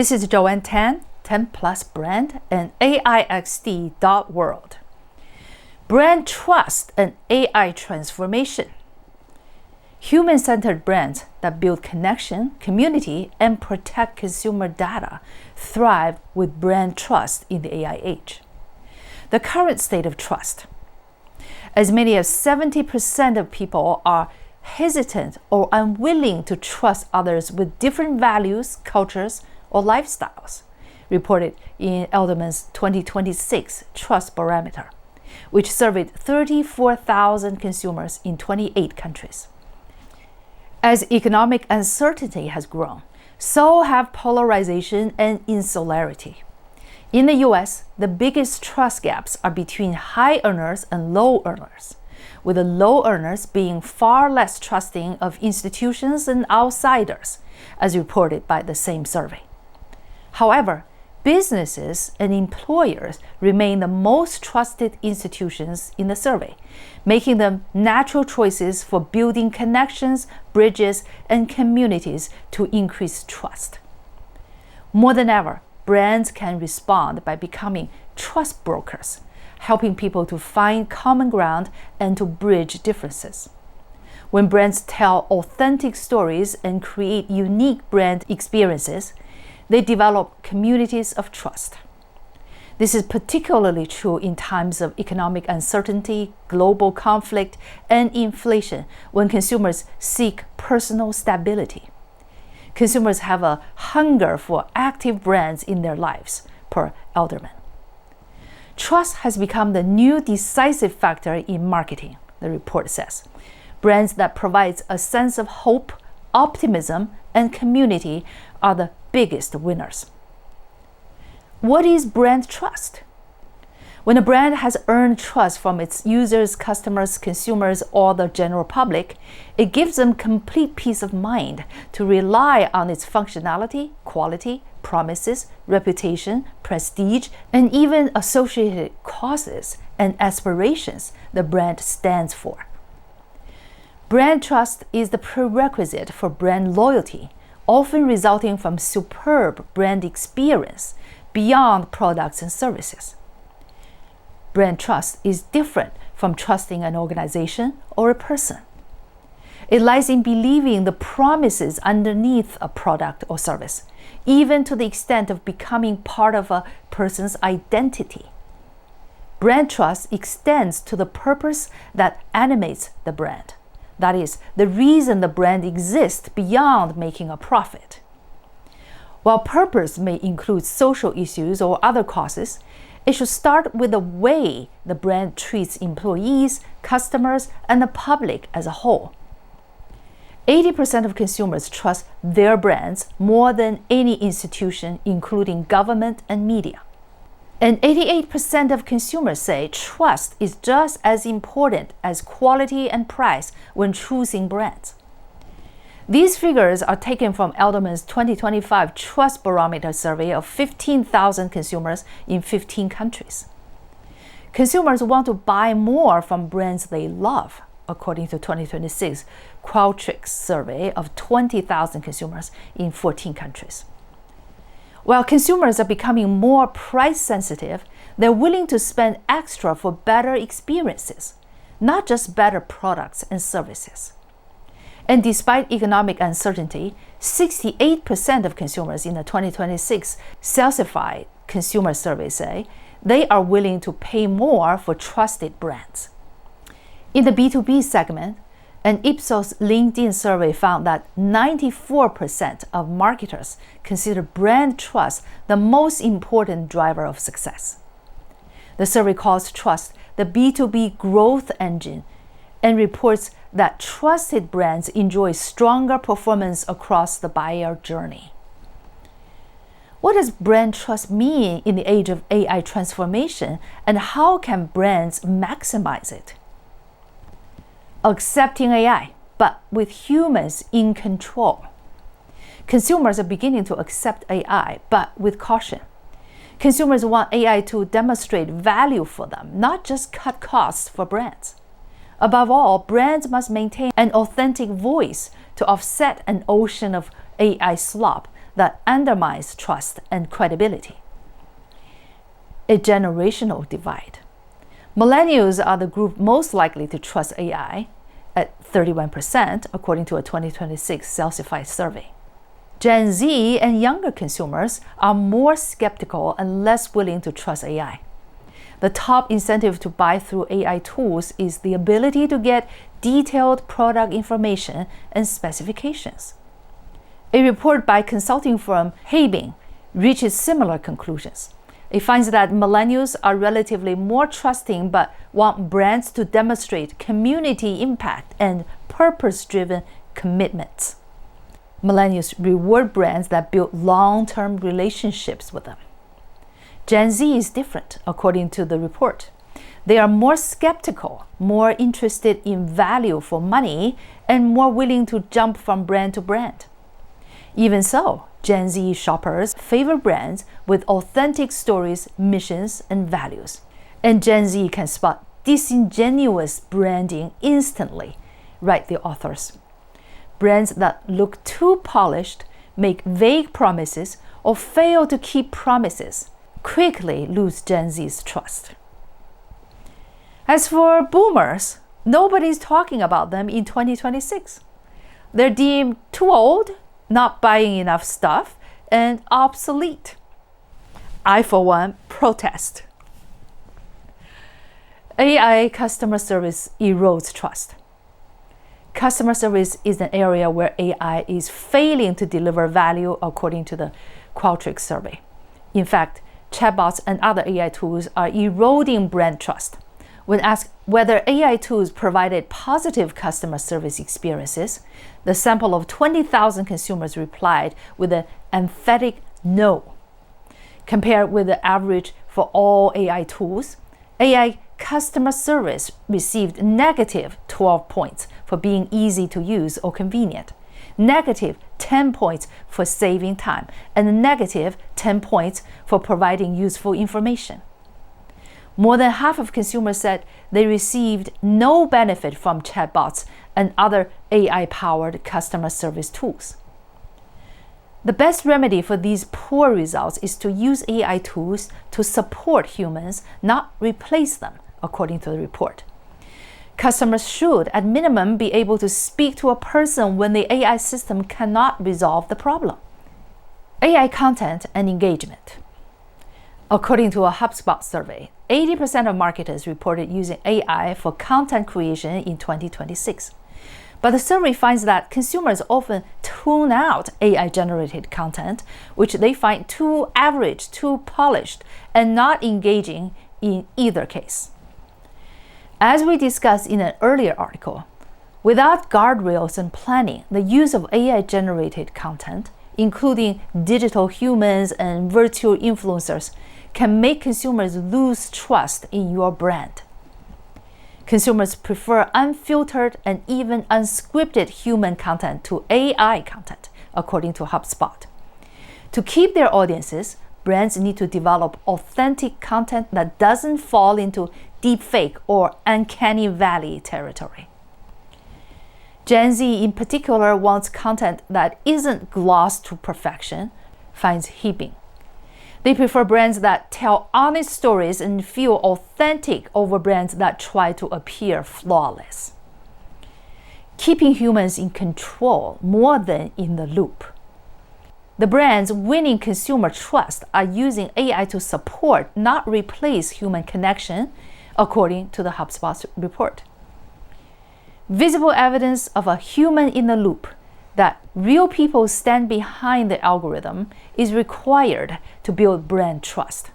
This is Joanne 10 Plus Brand, and AIXD.world. Brand trust and AI transformation. Human-centered brands that build connection, community, and protect consumer data thrive with brand trust in the AI age. The current state of trust. As many as 70% of people are hesitant or unwilling to trust others with different values, cultures, or lifestyles, reported in Edelman's 2026 Trust Barometer, which surveyed 34,000 consumers in 28 countries. As economic uncertainty has grown, so have polarization and insularity. In the US, the biggest trust gaps are between high earners and low earners, with the low earners being far less trusting of institutions and outsiders, as reported by the same survey. However, businesses and employers remain the most trusted institutions in the survey, making them natural choices for building connections, bridges, and communities to increase trust. More than ever, brands can respond by becoming trust brokers, helping people to find common ground and to bridge differences. When brands tell authentic stories and create unique brand experiences, they develop communities of trust. This is particularly true in times of economic uncertainty, global conflict, and inflation, when consumers seek personal stability. Consumers have a hunger for active brands in their lives, per Edelman. Trust has become the new decisive factor in marketing, the report says. Brands that provide a sense of hope, optimism, and community are the biggest winners. What is brand trust? When a brand has earned trust from its users, customers, consumers, or the general public, it gives them complete peace of mind to rely on its functionality, quality, promises, reputation, prestige, and even associated causes and aspirations the brand stands for. Brand trust is the prerequisite for brand loyalty, often resulting from superb brand experience beyond products and services. Brand trust is different from trusting an organization or a person. It lies in believing the promises underneath a product or service, even to the extent of becoming part of a person's identity. Brand trust extends to the purpose that animates the brand. That is, the reason the brand exists beyond making a profit. While purpose may include social issues or other causes, it should start with the way the brand treats employees, customers, and the public as a whole. 80% of consumers trust their brands more than any institution, including government and media. And 88% of consumers say trust is just as important as quality and price when choosing brands. These figures are taken from Edelman's 2025 Trust Barometer survey of 15,000 consumers in 15 countries. Consumers want to buy more from brands they love, according to 2026 Qualtrics survey of 20,000 consumers in 14 countries. While consumers are becoming more price sensitive, they're willing to spend extra for better experiences, not just better products and services. And despite economic uncertainty, 68% of consumers in the 2026 Salsify consumer survey say they are willing to pay more for trusted brands. In the B2B segment, an Ipsos LinkedIn survey found that 94% of marketers consider brand trust the most important driver of success. The survey calls trust the B2B growth engine and reports that trusted brands enjoy stronger performance across the buyer journey. What does brand trust mean in the age of AI transformation, and how can brands maximize it? Accepting AI, but with humans in control. Consumers are beginning to accept AI, but with caution. Consumers want AI to demonstrate value for them, not just cut costs for brands. Above all, brands must maintain an authentic voice to offset an ocean of AI slop that undermines trust and credibility. A generational divide. Millennials are the group most likely to trust AI at 31%, according to a 2026 Salsify survey. Gen Z and younger consumers are more skeptical and less willing to trust AI. The top incentive to buy through AI tools is the ability to get detailed product information and specifications. A report by consulting firm Habing reaches similar conclusions. It finds that millennials are relatively more trusting but want brands to demonstrate community impact and purpose-driven commitments. Millennials reward brands that build long-term relationships with them. Gen Z is different, according to the report. They are more skeptical, more interested in value for money, and more willing to jump from brand to brand. Even so, Gen Z shoppers favor brands with authentic stories, missions, and values. And Gen Z can spot disingenuous branding instantly, write the authors. Brands that look too polished, make vague promises, or fail to keep promises quickly lose Gen Z's trust. As for boomers, nobody's talking about them in 2026. They're deemed too old, not buying enough stuff, and obsolete. I, for one, protest. AI customer service erodes trust. Customer service is an area where AI is failing to deliver value, according to the Qualtrics survey. In fact, chatbots and other AI tools are eroding brand trust. When asked whether AI tools provided positive customer service experiences, the sample of 20,000 consumers replied with an emphatic no. Compared with the average for all AI tools, AI customer service received negative 12 points for being easy to use or convenient, negative 10 points for saving time, and negative 10 points for providing useful information. More than half of consumers said they received no benefit from chatbots and other AI-powered customer service tools. The best remedy for these poor results is to use AI tools to support humans, not replace them, according to the report. Customers should, at minimum, be able to speak to a person when the AI system cannot resolve the problem. AI content and engagement. According to a HubSpot survey, 80% of marketers reported using AI for content creation in 2026. But the survey finds that consumers often tune out AI-generated content, which they find too average, too polished, and not engaging in either case. As we discussed in an earlier article, without guardrails and planning, the use of AI-generated content, including digital humans and virtual influencers, can make consumers lose trust in your brand. Consumers prefer unfiltered and even unscripted human content to AI content, according to HubSpot. To keep their audiences, brands need to develop authentic content that doesn't fall into deepfake or uncanny valley territory. Gen Z in particular wants content that isn't glossed to perfection, finds Habing. They prefer brands that tell honest stories and feel authentic over brands that try to appear flawless. Keeping humans in control more than in the loop. The brands winning consumer trust are using AI to support, not replace human connection, according to the HubSpot report. Visible evidence of a human in the loop, that real people stand behind the algorithm, is required to build brand trust.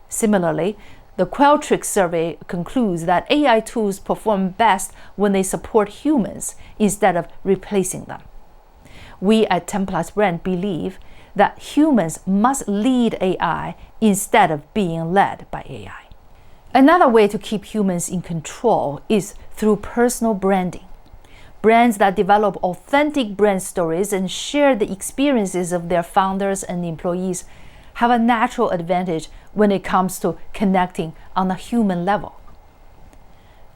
Similarly, the Qualtrics survey concludes that AI tools perform best when they support humans instead of replacing them. We at 10+ Brand believe that humans must lead AI instead of being led by AI. Another way to keep humans in control is through personal branding. Brands that develop authentic brand stories and share the experiences of their founders and employees have a natural advantage when it comes to connecting on a human level.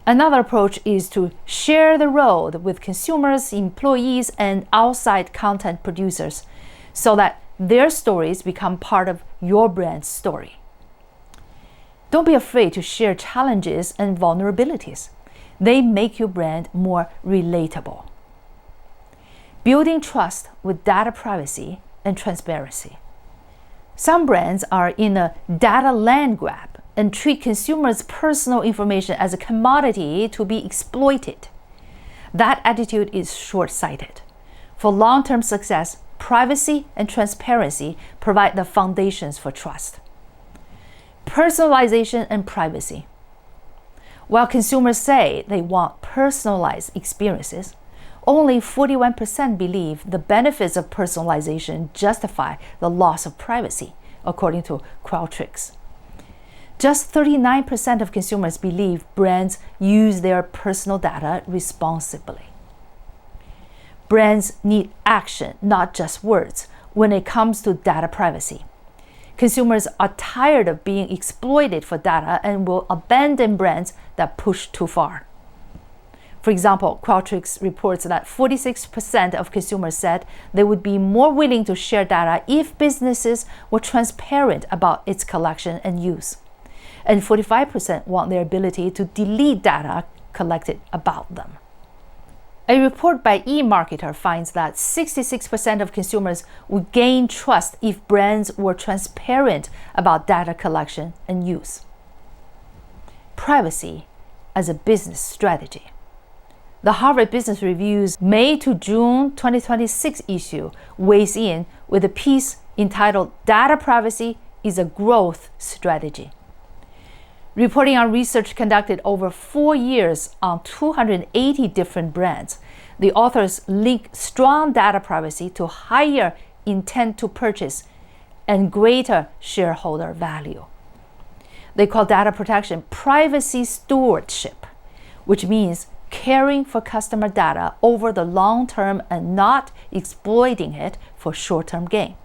Another approach is to share the road with consumers, employees, and outside content producers so that their stories become part of your brand's story. Don't be afraid to share challenges and vulnerabilities. They make your brand more relatable. Building trust with data privacy and transparency. Some brands are in a data land grab and treat consumers' personal information as a commodity to be exploited. That attitude is short-sighted. For long-term success, privacy and transparency provide the foundations for trust. Personalization and privacy. While consumers say they want personalized experiences, only 41% believe the benefits of personalization justify the loss of privacy, according to Qualtrics. Just 39% of consumers believe brands use their personal data responsibly. Brands need action, not just words, when it comes to data privacy. Consumers are tired of being exploited for data and will abandon brands that push too far. For example, Qualtrics reports that 46% of consumers said they would be more willing to share data if businesses were transparent about its collection and use. And 45% want their ability to delete data collected about them. A report by eMarketer finds that 66% of consumers would gain trust if brands were transparent about data collection and use. Privacy as a business strategy. The Harvard Business Review's May to June 2026 issue weighs in with a piece entitled "Data Privacy is a Growth Strategy." Reporting on research conducted over 4 years on 280 different brands, the authors link strong data privacy to higher intent to purchase and greater shareholder value. They call data protection privacy stewardship, which means caring for customer data over the long term and not exploiting it for short-term gain.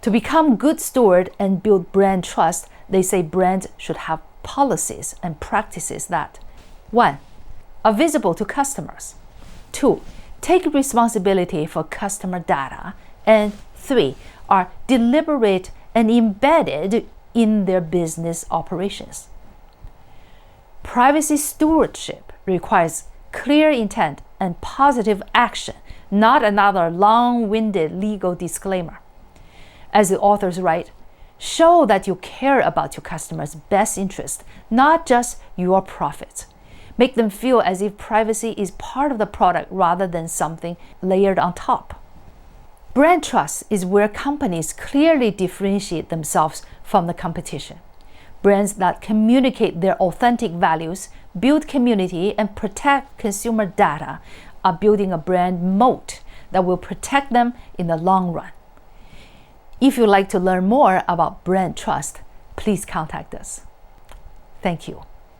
To become good steward and build brand trust, they say brands should have policies and practices that 1. Are visible to customers, 2. Take responsibility for customer data, and 3. Are deliberate and embedded in their business operations. Privacy stewardship requires clear intent and positive action, not another long-winded legal disclaimer. As the authors write, show that you care about your customers' best interest, not just your profits. Make them feel as if privacy is part of the product rather than something layered on top. Brand trust is where companies clearly differentiate themselves from the competition. Brands that communicate their authentic values, build community, and protect consumer data are building a brand moat that will protect them in the long run. If you'd like to learn more about brand trust, please contact us. Thank you.